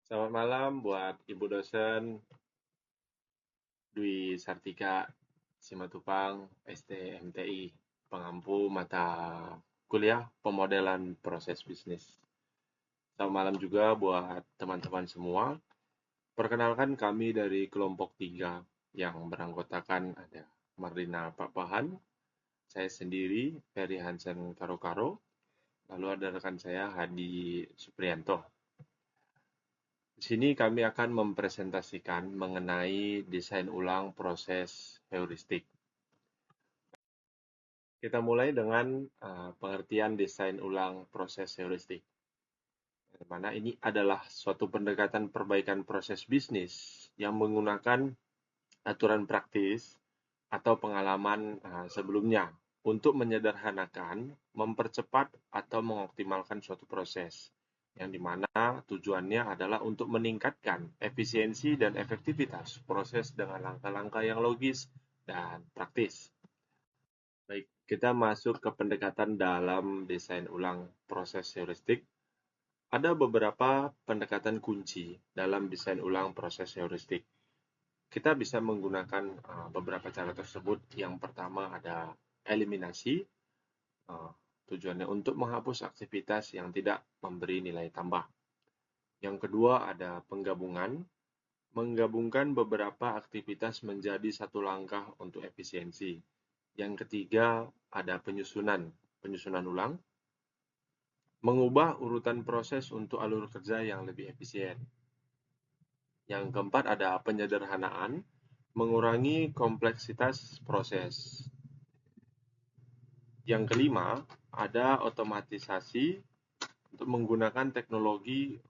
Selamat malam buat Ibu dosen Dwi Sartika Simatupang, STMTI, pengampu mata kuliah pemodelan proses bisnis. Selamat malam juga buat teman-teman semua. Perkenalkan kami dari kelompok 3 yang beranggotakan ada Marlina Pakpahan, saya sendiri, Ferry Hansen Karo-Karo, lalu ada rekan saya Hadi Supriyanto. Di sini kami akan mempresentasikan mengenai desain ulang proses heuristik. Kita mulai dengan pengertian desain ulang proses heuristik. Di mana ini adalah suatu pendekatan perbaikan proses bisnis yang menggunakan aturan praktis atau pengalaman sebelumnya untuk menyederhanakan, mempercepat, atau mengoptimalkan suatu proses, yang dimana tujuannya adalah untuk meningkatkan efisiensi dan efektivitas proses dengan langkah-langkah yang logis dan praktis. Baik, kita masuk ke pendekatan dalam desain ulang proses heuristik. Ada beberapa pendekatan kunci dalam desain ulang proses heuristik. Kita bisa menggunakan beberapa cara tersebut. Yang pertama ada eliminasi, tujuannya untuk menghapus aktivitas yang tidak memberi nilai tambah. Yang kedua ada penggabungan, menggabungkan beberapa aktivitas menjadi satu langkah untuk efisiensi. Yang ketiga ada penyusunan ulang, mengubah urutan proses untuk alur kerja yang lebih efisien. Yang keempat ada penyederhanaan, mengurangi kompleksitas proses. Yang kelima, ada otomatisasi untuk menggunakan teknologi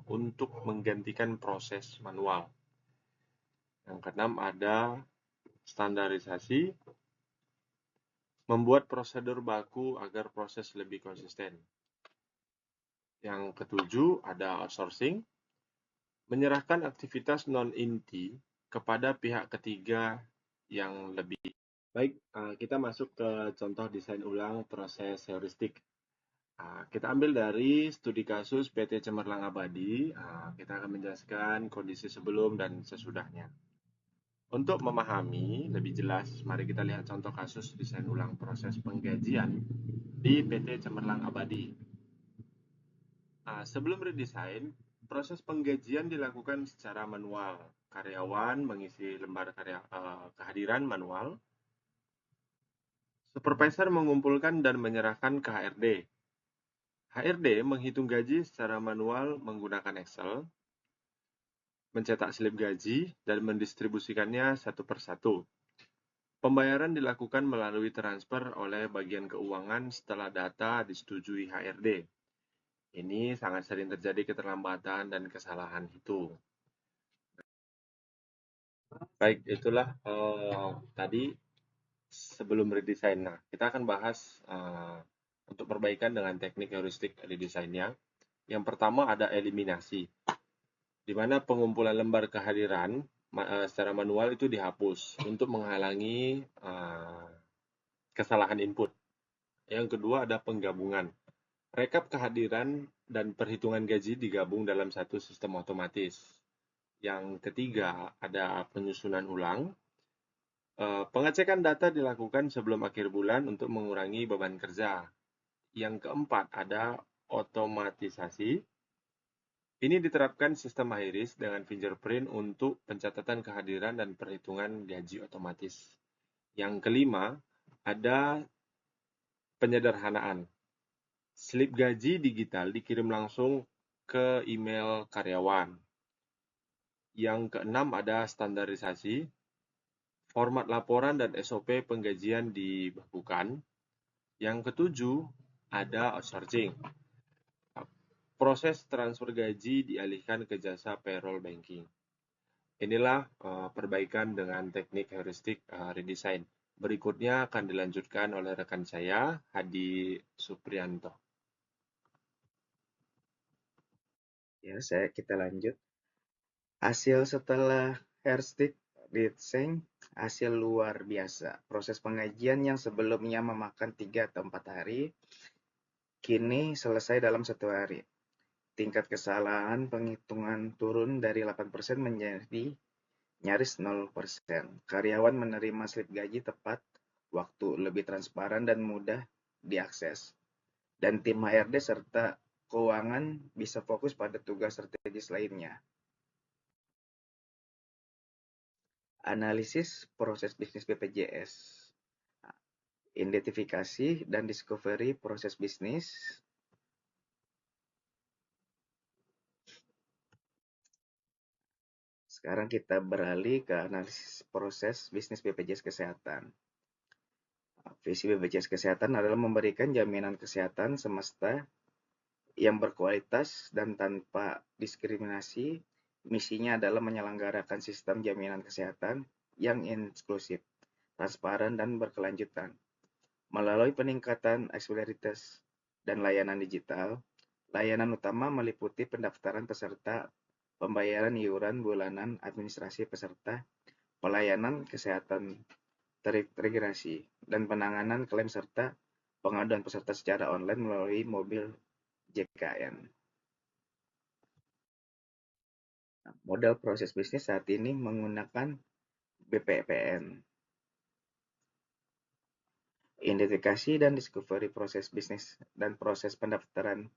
untuk menggantikan proses manual. Yang keenam, ada standarisasi, membuat prosedur baku agar proses lebih konsisten. Yang ketujuh, ada outsourcing, menyerahkan aktivitas non-inti kepada pihak ketiga yang lebih. Baik, kita masuk ke contoh desain ulang proses heuristik. Kita ambil dari studi kasus PT Cemerlang Abadi. Kita akan menjelaskan kondisi sebelum dan sesudahnya. Untuk memahami lebih jelas, mari kita lihat contoh kasus desain ulang proses penggajian di PT Cemerlang Abadi. Sebelum redesign, proses penggajian dilakukan secara manual. Karyawan mengisi lembar kehadiran manual. Supervisor mengumpulkan dan menyerahkan ke HRD. HRD menghitung gaji secara manual menggunakan Excel, mencetak slip gaji, dan mendistribusikannya satu persatu. Pembayaran dilakukan melalui transfer oleh bagian keuangan setelah data disetujui HRD. Ini sangat sering terjadi keterlambatan dan kesalahan hitung. Baik, itulah tadi sebelum redesign. Nah, kita akan bahas untuk perbaikan dengan teknik heuristik redesign-nya. Yang pertama ada eliminasi, di mana pengumpulan lembar kehadiran secara manual itu dihapus untuk menghalangi kesalahan input. Yang kedua ada penggabungan. Rekap kehadiran dan perhitungan gaji digabung dalam satu sistem otomatis. Yang ketiga ada penyusunan ulang. Pengecekan data dilakukan sebelum akhir bulan untuk mengurangi beban kerja. Yang keempat ada otomatisasi. Ini diterapkan sistem iris dengan fingerprint untuk pencatatan kehadiran dan perhitungan gaji otomatis. Yang kelima, ada penyederhanaan. Slip gaji digital dikirim langsung ke email karyawan. Yang keenam, ada standarisasi. Format laporan dan SOP penggajian dibakukan. Yang ketujuh, ada outsourcing. Proses transfer gaji dialihkan ke jasa payroll banking. Inilah perbaikan dengan teknik heuristik redesign. Berikutnya akan dilanjutkan oleh rekan saya, Hadi Supriyanto. Ya, kita lanjut. Hasil setelah heuristik desain, hasil luar biasa. Proses pengajian yang sebelumnya memakan 3 atau 4 hari, kini selesai dalam 1 hari. tingkat kesalahan penghitungan turun dari 8% menjadi nyaris 0%. Karyawan menerima slip gaji tepat waktu, lebih transparan dan mudah diakses. Dan tim HRD serta keuangan bisa fokus pada tugas strategis lainnya. Analisis proses bisnis BPJS. Identifikasi dan discovery proses bisnis. Sekarang kita beralih ke analisis proses bisnis BPJS Kesehatan. Visi BPJS Kesehatan adalah memberikan jaminan kesehatan semesta yang berkualitas dan tanpa diskriminasi. Misinya adalah menyelenggarakan sistem jaminan kesehatan yang inklusif, transparan, dan berkelanjutan. Melalui peningkatan aksesibilitas dan layanan digital, layanan utama meliputi pendaftaran peserta, pembayaran iuran bulanan, administrasi peserta, pelayanan kesehatan terintegrasi, dan penanganan klaim serta pengaduan peserta secara online melalui mobil JKN. Modal proses bisnis saat ini menggunakan BPPN. Identifikasi dan discovery proses bisnis dan proses pendaftaran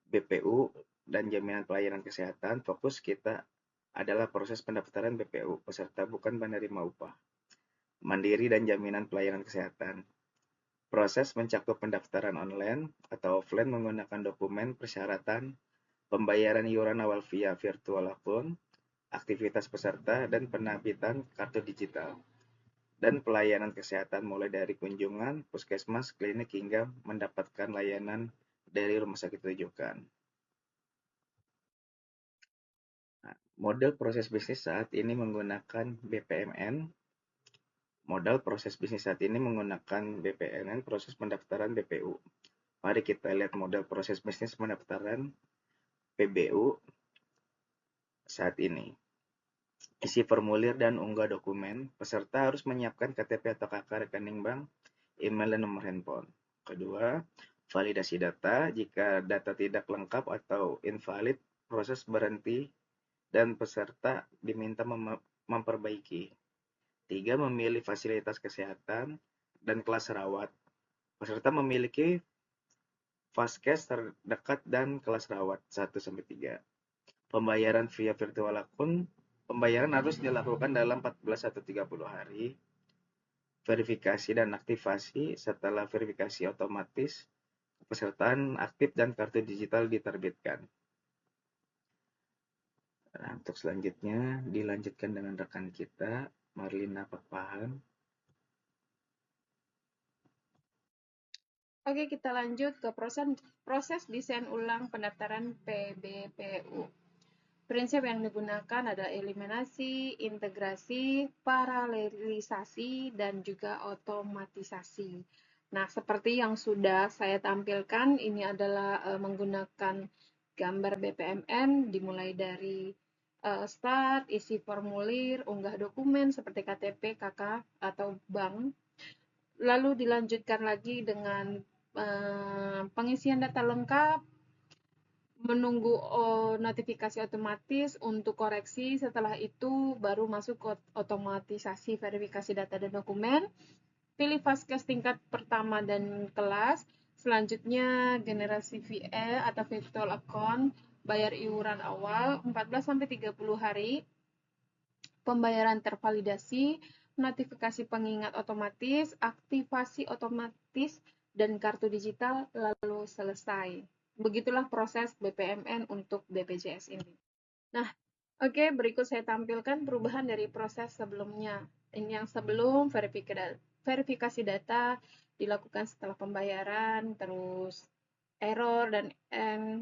BPU dan jaminan pelayanan kesehatan. Fokus kita adalah proses pendaftaran BPU, peserta bukan penerima upah, mandiri dan jaminan pelayanan kesehatan. Proses mencakup pendaftaran online atau offline menggunakan dokumen persyaratan, pembayaran iuran awal via virtual akun, aktivitas peserta, dan penerbitan kartu digital. Dan pelayanan kesehatan mulai dari kunjungan, puskesmas, klinik, hingga mendapatkan layanan dari rumah sakit rujukan. Model proses bisnis saat ini menggunakan BPMN. Modal proses bisnis saat ini menggunakan BPMN, proses pendaftaran BPU. Mari kita lihat model proses bisnis pendaftaran PBU saat ini. Isi formulir dan unggah dokumen. Peserta harus menyiapkan KTP atau KK, rekening bank, email, dan nomor handphone. Kedua, validasi data. Jika data tidak lengkap atau invalid, proses berhenti dan peserta diminta memperbaiki. 3. Memilih fasilitas kesehatan dan kelas rawat. Peserta memiliki vaskes terdekat dan kelas rawat 1-3. Pembayaran via virtual akun. Pembayaran harus dilakukan dalam 14-30 hari. Verifikasi dan aktivasi. Setelah verifikasi otomatis, kepesertaan aktif dan kartu digital diterbitkan. Nah, untuk selanjutnya dilanjutkan dengan rekan kita, Marlina Pakpahan. Oke, kita lanjut ke proses desain ulang pendaftaran PBPU. Prinsip yang digunakan adalah eliminasi, integrasi, paralelisasi, dan juga otomatisasi. Nah, seperti yang sudah saya tampilkan, ini adalah menggunakan gambar BPMN, dimulai dari start, isi formulir, unggah dokumen seperti KTP, KK, atau bank. Lalu dilanjutkan lagi dengan pengisian data lengkap, menunggu notifikasi otomatis untuk koreksi. Setelah itu baru masuk ke otomatisasi verifikasi data dan dokumen. Pilih vaskes tingkat pertama dan kelas. Selanjutnya generasi VE atau virtual account, bayar iuran awal 14-30 hari. Pembayaran tervalidasi, notifikasi pengingat otomatis, aktivasi otomatis, dan kartu digital, lalu selesai. Begitulah proses BPMN untuk BPJS ini. Nah, oke, berikut saya tampilkan perubahan dari proses sebelumnya. Ini yang sebelum verifikasi data dilakukan setelah pembayaran, terus error dan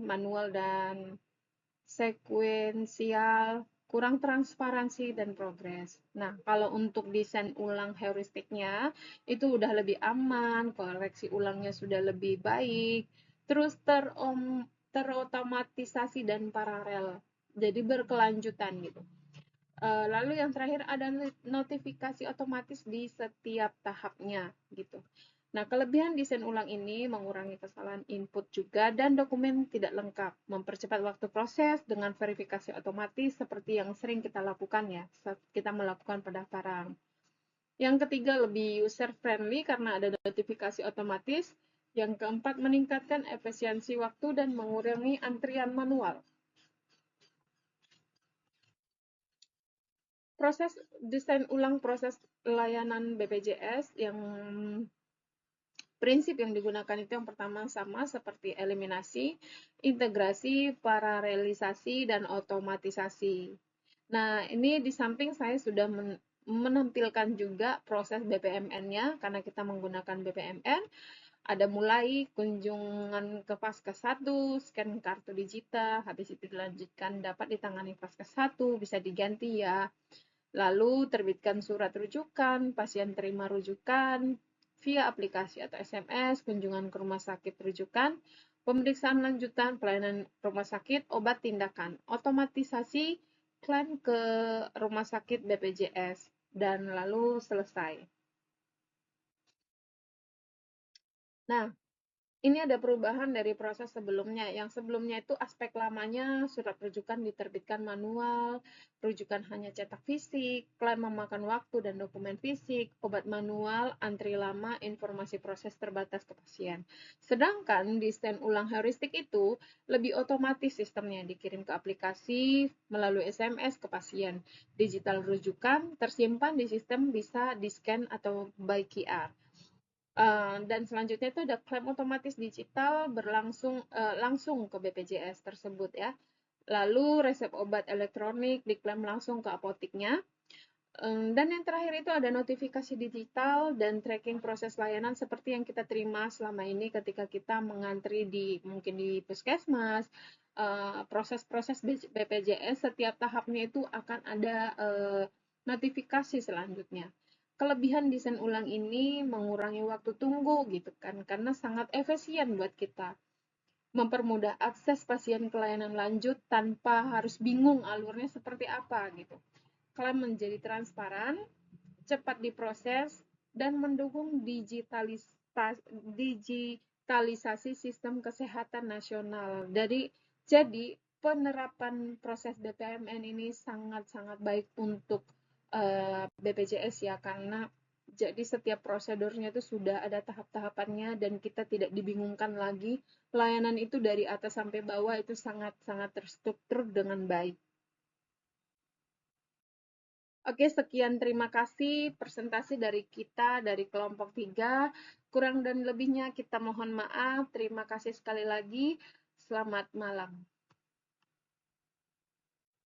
manual dan sekuensial, kurang transparansi, dan progres. Nah, kalau untuk desain ulang heuristiknya, itu udah lebih aman, koreksi ulangnya sudah lebih baik, terus terotomatisasi dan paralel, jadi berkelanjutan gitu. Lalu yang terakhir ada notifikasi otomatis di setiap tahapnya gitu. Nah, kelebihan desain ulang ini mengurangi kesalahan input juga dan dokumen tidak lengkap, mempercepat waktu proses dengan verifikasi otomatis seperti yang sering kita lakukan ya saat kita melakukan pendaftaran. Yang ketiga, lebih user friendly karena ada notifikasi otomatis. Yang keempat, meningkatkan efisiensi waktu dan mengurangi antrian manual. Proses desain ulang proses layanan BPJS yang prinsip yang digunakan itu yang pertama sama seperti eliminasi, integrasi, paralelisasi, dan otomatisasi. Nah, ini di samping saya sudah menampilkan juga proses BPMN-nya karena kita menggunakan BPMN. Ada mulai kunjungan ke Vaskes 1, scan kartu digital, habis itu dilanjutkan dapat ditangani Vaskes 1, bisa diganti ya. Lalu terbitkan surat rujukan, pasien terima rujukan via aplikasi atau SMS, kunjungan ke rumah sakit rujukan, pemeriksaan lanjutan, pelayanan rumah sakit, obat tindakan, otomatisasi klaim ke rumah sakit BPJS, dan lalu selesai. Nah, ini ada perubahan dari proses sebelumnya. Yang sebelumnya itu aspek lamanya surat rujukan diterbitkan manual, rujukan hanya cetak fisik, klaim memakan waktu dan dokumen fisik, obat manual, antri lama, informasi proses terbatas ke pasien. Sedangkan desain ulang heuristik itu lebih otomatis sistemnya, dikirim ke aplikasi melalui SMS ke pasien. Digital rujukan tersimpan di sistem bisa di-scan atau by QR. Dan selanjutnya itu ada klaim otomatis digital langsung ke BPJS tersebut ya. Lalu resep obat elektronik diklaim langsung ke apoteknya. Dan yang terakhir itu ada notifikasi digital dan tracking proses layanan seperti yang kita terima selama ini ketika kita mengantri mungkin di puskesmas. Proses-proses BPJS setiap tahapnya itu akan ada notifikasi selanjutnya. Kelebihan desain ulang ini mengurangi waktu tunggu gitu kan, karena sangat efisien buat kita. Mempermudah akses pasien ke layanan lanjut tanpa harus bingung alurnya seperti apa gitu. Klaim menjadi transparan, cepat diproses, dan mendukung digitalisasi sistem kesehatan nasional. Jadi penerapan proses BPMN ini sangat-sangat baik untuk BPJS ya, karena jadi setiap prosedurnya itu sudah ada tahap-tahapannya dan kita tidak dibingungkan lagi. Layanan itu dari atas sampai bawah itu sangat-sangat terstruktur dengan baik. Oke, sekian terima kasih presentasi dari kita dari kelompok 3. Kurang dan lebihnya kita mohon maaf. Terima kasih sekali lagi. Selamat malam.